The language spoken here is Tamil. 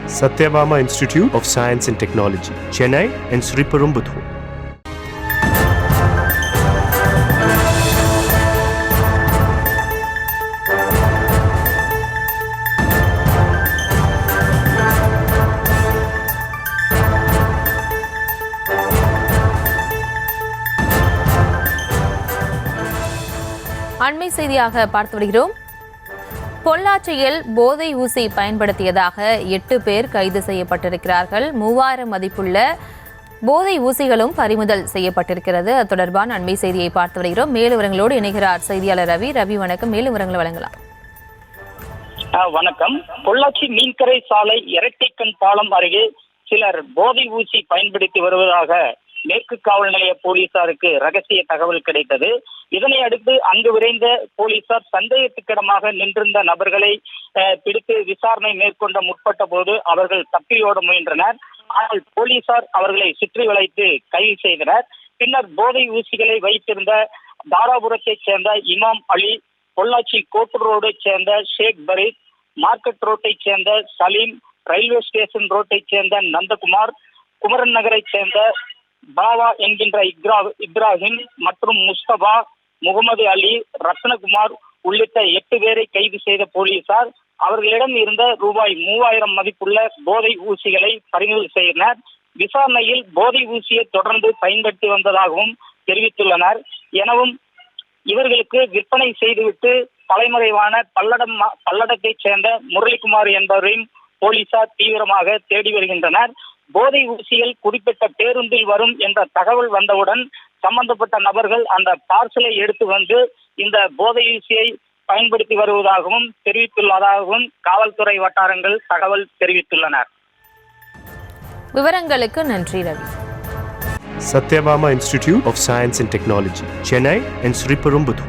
Satyabama Institute of Science and Technology, Chennai and Sriperumbudur. அண்மை செய்தியாக பார்த்து வருகிறோம். பொள்ளாச்சியில் போதை ஊசி பயன்படுத்தியதாக 8 பேர் கைது செய்யப்பட்டிருக்கிறார்கள். 3000 மதிப்புள்ள போதை ஊசிகளும் பறிமுதல் செய்யப்பட்டிருக்கிறது. அது தொடர்பான அண்மை செய்தியை பார்த்து வருகிறோம். மேலும் விவரங்களோடு இணைகிறார் செய்தியாளர் ரவி. ரவி, வணக்கம். மேலும் விவரங்களை வழங்கலாம். வணக்கம். பொள்ளாச்சி மீன்கரை சாலை இரட்டைக்கண் பாலம் அருகே சிலர் போதை ஊசி பயன்படுத்தி வருவதாக மேற்கு காவல் நிலைய போலீசாருக்கு ரகசிய தகவல் கிடைத்தது. இதனை அடுத்து அங்கு விரைந்த போலீசார் சந்தேகத்துக்கிடமாக நின்றிருந்த நபர்களை பிடித்து விசாரணை மேற்கொண்ட முற்பட்ட போது அவர்கள் தப்பியோட முயன்றனர். ஆனால் போலீசார் அவர்களை சுற்றி வளைத்து கைது செய்தனர். பின்னர் போதை ஊசிகளை வைத்திருந்த தாராபுரத்தைச் சேர்ந்த இமாம் அலி, பொள்ளாச்சி கோட்டு ரோடை சேர்ந்த ஷேக் பரீத், மார்க்கெட் ரோட்டை சேர்ந்த சலீம், ரயில்வே ஸ்டேஷன் ரோட்டை சேர்ந்த நந்தகுமார், குமரன் நகரை சேர்ந்த பாவா என்கின்ற இப்ராஹிம் மற்றும் முஸ்தபா, முகமது அலி, ரத்னகுமார் உள்ளிட்ட 8 பேரை கைது செய்த போலீசார் அவர்களிடம் இருந்த ரூபாய் 3000 மதிப்புள்ள போதை ஊசிகளை பறிமுதல் செய்தனர். விசாரணையில் போதை ஊசியை தொடர்ந்து பயன்படுத்தி வந்ததாகவும் தெரிவித்துள்ளனர். எனவும் இவர்களுக்கு விற்பனை செய்துவிட்டு தலைமறைவான பல்லடத்தைச் சேர்ந்த முரளிக்குமார் என்பவரையும் போலீசார் தீவிரமாக தேடி வருகின்றனர். போதை ஊசிகள் குறிப்பிட்ட பேருந்தில் வரும் என்ற தகவல் வந்தவுடன் சம்பந்தப்பட்ட நபர்கள் அந்த பார்சலை எடுத்து வந்து இந்த போதை ஊசியை பயன்படுத்தி வருவதாகவும் தெரிவித்துள்ளதாகவும் காவல்துறை வட்டாரங்கள் தகவல் தெரிவித்துள்ளனர். விவரங்களுக்கு நன்றி Ravi. Satyabama Institute of Science and Technology, Chennai and Sriperumbudur.